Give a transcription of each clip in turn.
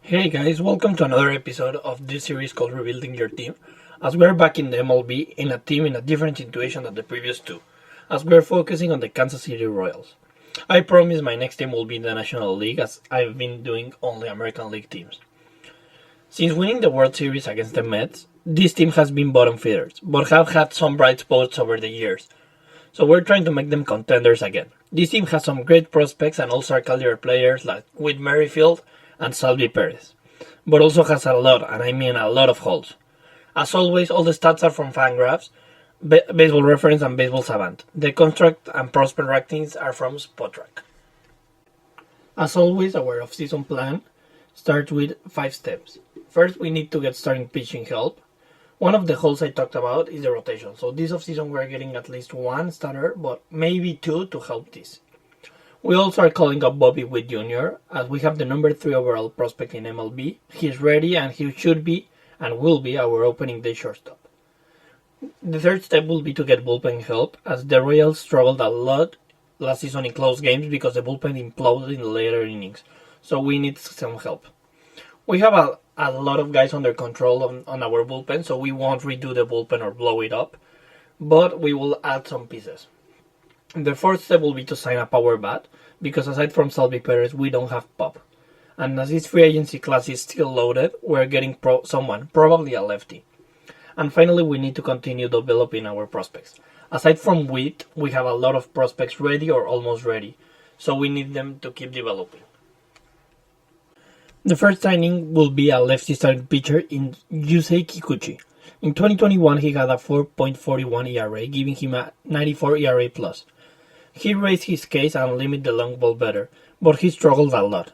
Hey guys, welcome to another episode of this series called Rebuilding Your Team. As we're back in the MLB in a team in a different situation than the previous two, as we're focusing on the Kansas City Royals. I promise my next team will be in the National League as I've been doing only American League teams. Since winning the World Series against the Mets, this team has been bottom feeders, but have had some bright spots over the years. So we're trying to make them contenders again. This team has some great prospects and all-star caliber players like Whit Merrifield and Salvi Perez, but also has a lot, and I mean a lot of holes. As always, all the stats are from Fangraphs, Baseball Reference, and Baseball Savant. The contract and prospect rankings are from Spotrac. As always, our off-season plan starts with 5 steps. First, we need to get starting pitching help. One of the holes I talked about is the rotation, so this offseason we're getting at least one starter, but maybe two to help this. We also are calling up Bobby Witt Jr. as we have the number 3 overall prospect in MLB. He's ready and he should be and will be our opening day shortstop. The third step will be to get bullpen help as the Royals struggled a lot last season in close games because the bullpen imploded in the later innings, so we need some help. We have a lot of guys under control on our bullpen, so we won't redo the bullpen or blow it up, but we will add some pieces. The fourth step will be to sign a power bat, because aside from Salvi Perez, we don't have pop. And as this free agency class is still loaded, we're getting someone, probably a lefty. And finally, we need to continue developing our prospects. Aside from Witt, we have a lot of prospects ready or almost ready, so we need them to keep developing. The first signing will be a lefty starting pitcher in Yusei Kikuchi. In 2021, he had a 4.41 ERA, giving him a 94 ERA+. He raised his case and limited the long ball better, but he struggled a lot.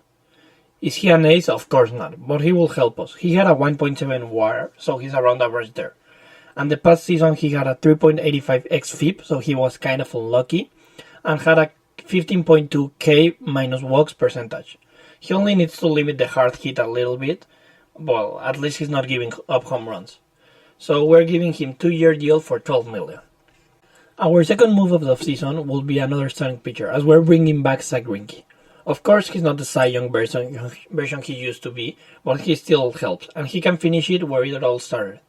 Is he an ace? Of course not, but he will help us. He had a 1.7 WAR, so he's around average there. And the past season he had a 3.85 xFIP, so he was kind of unlucky, and had a 15.2 K minus walks percentage. He only needs to limit the hard hit a little bit, well, at least he's not giving up home runs. So we're giving him 2-year deal for $12 million. Our second move of the offseason will be another starting pitcher, as we're bringing back Zack Rinke. Of course, he's not the Cy Young version he used to be, but he still helps, and he can finish it where it all started.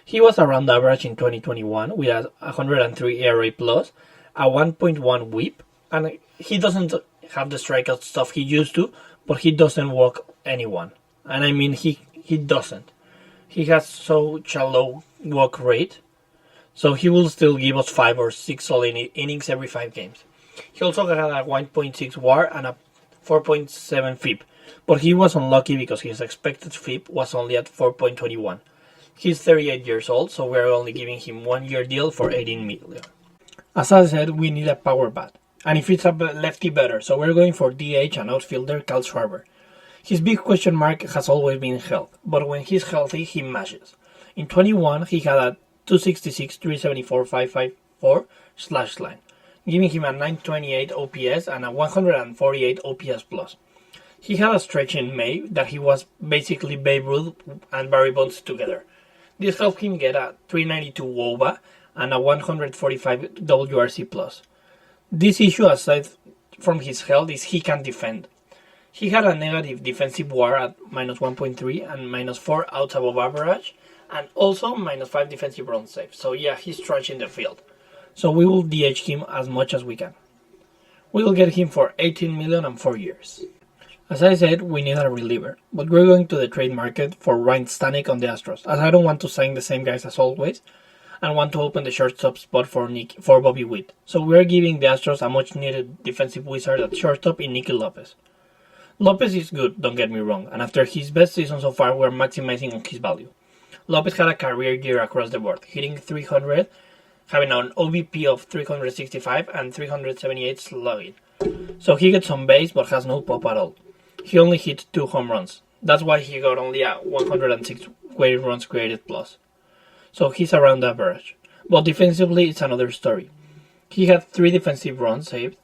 He was around average in 2021 with a 103 ERA+, a 1.1 whip, and he doesn't have the strikeout stuff he used to, but he doesn't walk anyone. And I mean, he doesn't. He has such a low walk rate, so he will still give us 5 or 6 solid innings every 5 games. He also had a 1.6 WAR and a 4.7 FIP, but he was unlucky because his expected FIP was only at 4.21. He's 38 years old, so we're only giving him 1-year deal for $18 million. As I said, we need a power bat, and if it's a lefty, better, so we're going for DH and outfielder Carlsbarber. His big question mark has always been health, but when he's healthy, he mashes. In 21, he had a 266, 374, 554 slash line, giving him a 928 OPS and a 148 OPS plus. He had a stretch in May that he was basically Babe Ruth and Barry Bonds together. This helped him get a 392 WOBA and a 145 WRC plus. This issue, aside from his health, is he can defend. He had a negative defensive WAR at minus 1.3 and minus 4 outs above average, and also minus 5 defensive run saves. So yeah, he's trash in the field. So we will DH him as much as we can. We will get him for $18 million and 4 years. As I said, we need a reliever, but we're going to the trade market for Ryan Stanek on the Astros, as I don't want to sign the same guys as always, and want to open the shortstop spot for Bobby Witt. So we're giving the Astros a much needed defensive wizard at shortstop in Nicky Lopez. Lopez is good, don't get me wrong, and after his best season so far, we're maximizing on his value. Lopez had a career year across the board, hitting 300, having an OBP of 365 and 378 slugging. So he gets on base but has no pop at all. He only hit 2 home runs. That's why he got only a 106 weighted runs created plus. So he's around average. But defensively, it's another story. He had 3 defensive runs saved,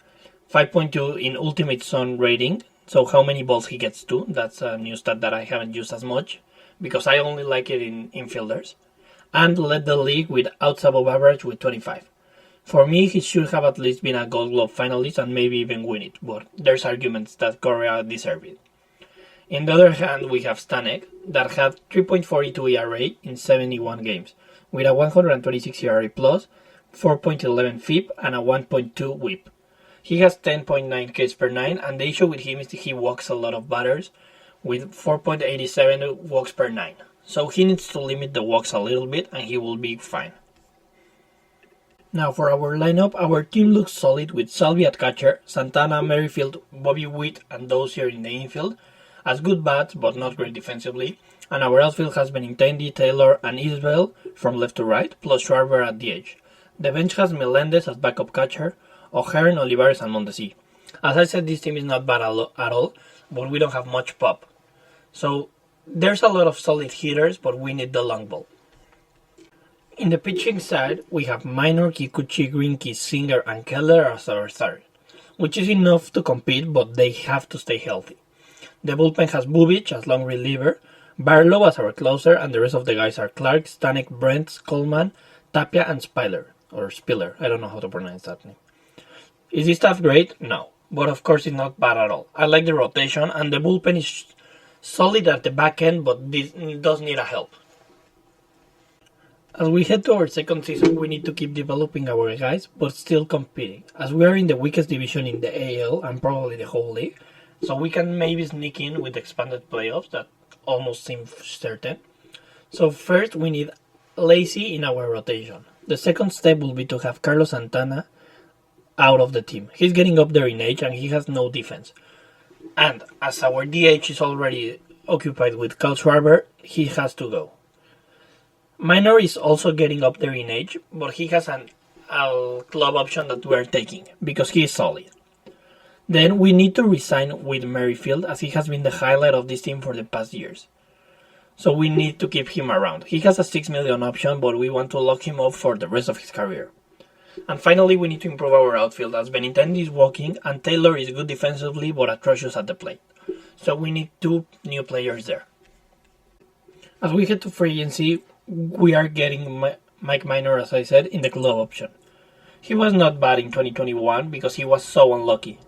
5.2 in Ultimate Zone rating, so how many balls he gets to. That's a new stat that I haven't used as much, because I only like it in infielders. And led the league with outs above average with 25. For me, he should have at least been a Gold Glove finalist and maybe even win it, but there's arguments that Correa deserved it. In the other hand, we have Stanek, that had 3.42 ERA in 71 games, with a 126 ERA plus, 4.11 FIP, and a 1.2 WHIP. He has 10.9 Ks per 9, and the issue with him is that he walks a lot of batters, with 4.87 walks per 9. So he needs to limit the walks a little bit, and he will be fine. Now for our lineup, our team looks solid with Salvi at catcher, Santana, Merrifield, Bobby Witt, and Dozier in the infield, as good bats but not great defensively, and our outfield has Benintendi, Taylor, and Isbell from left to right, plus Schwarber at DH. The bench has Melendez as backup catcher, O'Hearn, Olivares, and Mondesi. As I said, this team is not bad at all, but we don't have much pop. So there's a lot of solid hitters, but we need the long ball. In the pitching side, we have Minor, Kikuchi, Rinke, Singer, and Keller as our start, which is enough to compete, but they have to stay healthy. The bullpen has Bubic as long reliever, Barlow as our closer, and the rest of the guys are Clark, Stanek, Brent, Coleman, Tapia, and Spiller. I don't know how to pronounce that name. Is this stuff great? No, but of course it's not bad at all. I like the rotation, and the bullpen is solid at the back end, but this does need a help. As we head to our second season, we need to keep developing our guys, but still competing, as we are in the weakest division in the AL and probably the whole league, so we can maybe sneak in with expanded playoffs that almost seem certain. So first, we need Lacy in our rotation. The second step will be to have Carlos Santana out of the team. He's getting up there in age and he has no defense. And as our DH is already occupied with Carlsbarber, he has to go. Minor is also getting up there in age, but he has a club option that we are taking because he is solid. Then we need to resign with Merrifield, as he has been the highlight of this team for the past years. So we need to keep him around. He has a $6 million option, but we want to lock him up for the rest of his career. And finally, we need to improve our outfield, as Benintendi is walking and Taylor is good defensively but atrocious at the plate. So we need 2 new players there. As we head to free agency, we are getting Mike Minor, as I said, in the club option. He was not bad in 2021 because he was so unlucky.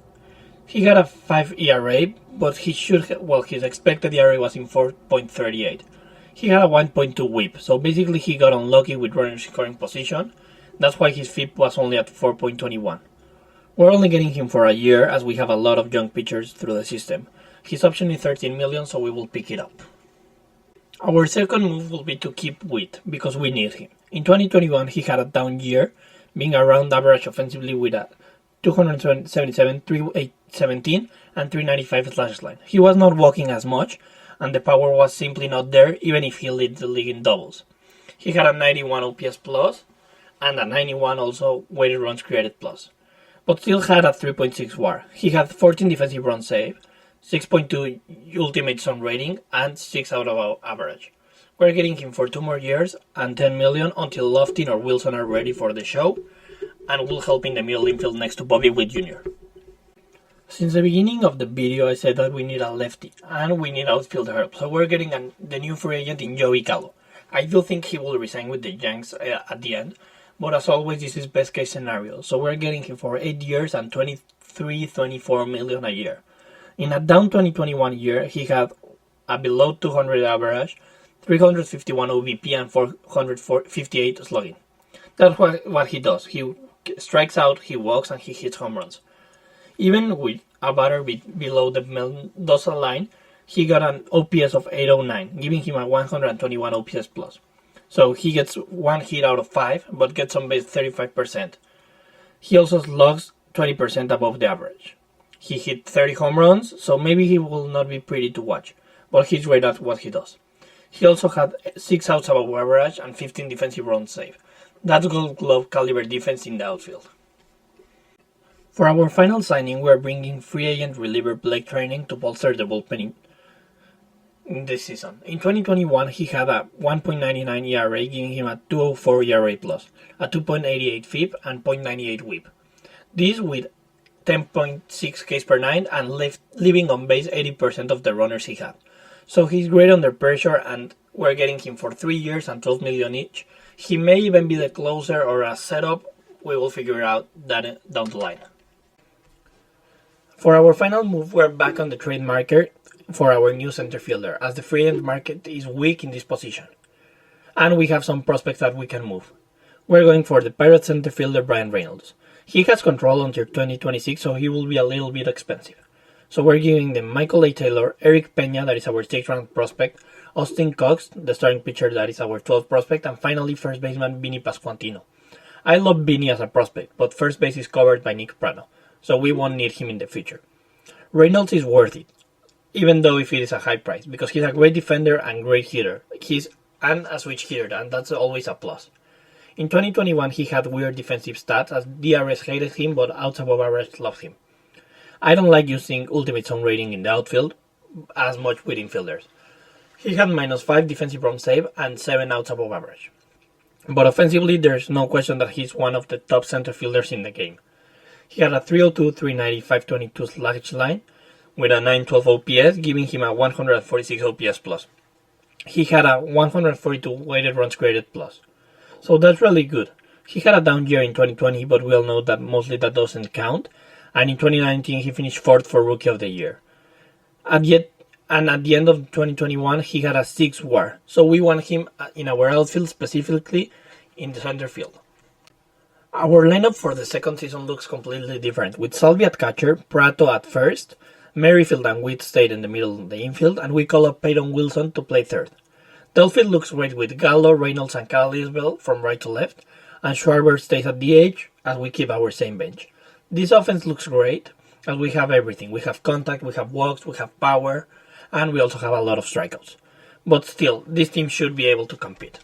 He had a 5 ERA, but his expected ERA was in 4.38. He had a 1.2 WHIP, so basically he got unlucky with runners in scoring position. That's why his FIP was only at 4.21. We're only getting him for a year, as we have a lot of young pitchers through the system. His option is $13 million, so we will pick it up. Our second move will be to keep Witt, because we need him. In 2021, he had a down year, being around average offensively with a 277, 317, and 395 slash line. He was not walking as much, and the power was simply not there, even if he led the league in doubles. He had a 91 OPS plus, and a 91 also weighted runs created plus, but still had a 3.6 WAR. He had 14 defensive runs saved, 6.2 ultimate zone rating, and 6 out of average. We're getting him for 2 more years and $10 million until Loftin or Wilson are ready for the show, and will help in the middle infield next to Bobby Witt Jr. Since the beginning of the video, I said that we need a lefty and we need outfield help, so we're getting the new free agent in Joey Gallo. I do think he will resign with the Yanks at the end, but as always, this is best case scenario, so we're getting him for 8 years and $24 million a year. In a down 2021 year, he had a below 200 average, 351 OVP, and 458 slugging. That's what he does. He strikes out, he walks, and he hits home runs. Even with a batter below the Mendoza line, he got an OPS of 809, giving him a 121 OPS plus. So he gets 1 hit out of 5, but gets on base 35%. He also slugs 20% above the average. He hit 30 home runs, so maybe he will not be pretty to watch, but he's great at what he does. He also had 6 outs above average and 15 defensive runs saved. That's Gold Glove caliber defense in the outfield. For our final signing, we are bringing free agent reliever Blake Training to bolster the bullpen in this season. In 2021, he had a 1.99 ERA, giving him a 2.04 ERA plus, a 2.88 FIP, and 0.98 WHIP. This with 10.6 Ks per 9 and leaving on base 80% of the runners he had. So he's great under pressure, and we're getting him for 3 years and $12 million each. He may even be the closer or a setup. We will figure out that down the line. For our final move, we're back on the trade market for our new center fielder, as the free agent market is weak in this position. And we have some prospects that we can move. We're going for the Pirates center fielder Brian Reynolds. He has control until 2026, so he will be a little bit expensive. So we're giving them Michael A. Taylor, Eric Peña, that is our 6th round prospect, Austin Cox, the starting pitcher, that is our 12th prospect, and finally first baseman Vinny Pasquantino. I love Vinny as a prospect, but first base is covered by Nick Prano, so we won't need him in the future. Reynolds is worth it, even though if it is a high price, because he's a great defender and great hitter. He's a switch hitter, and that's always a plus. In 2021, he had weird defensive stats, as DRS hated him, but outs above average loved him. I don't like using ultimate zone rating in the outfield as much with infielders. He had -5 defensive run save and 7 outs above average. But offensively, there's no question that he's one of the top center fielders in the game. He had a 302, 390, 522 slash line with a 912 OPS, giving him a 146 OPS plus. He had a 142 weighted runs created plus. So that's really good. He had a down year in 2020, but we all know that mostly that doesn't count. And in 2019, he finished 4th for Rookie of the Year. At the end of 2021, he had a 6 WAR. So we want him in our outfield, specifically in the center field. Our lineup for the second season looks completely different, with Salvi at catcher, Prato at first, Merrifield and Witt stayed in the middle of the infield, and we call up Peyton Wilson to play third. The outfield looks great with Gallo, Reynolds, and Kyle Isbell from right to left, and Schwarber stays at DH as we keep our same bench. This offense looks great, as we have everything. We have contact, we have walks, we have power, and we also have a lot of strikeouts. But still, this team should be able to compete.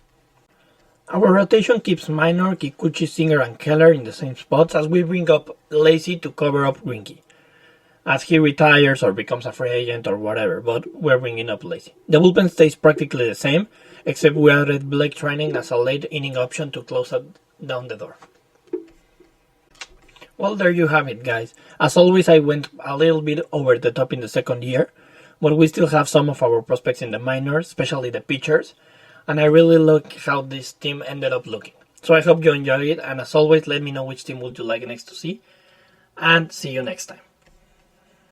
Our rotation keeps Minor, Kikuchi, Singer, and Keller in the same spots as we bring up Lacy to cover up Rinke, as he retires or becomes a free agent or whatever, but we're bringing up Lacy. The bullpen stays practically the same, except we added Blake Trining as a late inning option to close down the door. Well, there you have it, guys. As always, I went a little bit over the top in the second year, but we still have some of our prospects in the minors, especially the pitchers, and I really like how this team ended up looking. So I hope you enjoyed it, and as always, let me know which team would you like next to see, and see you next time.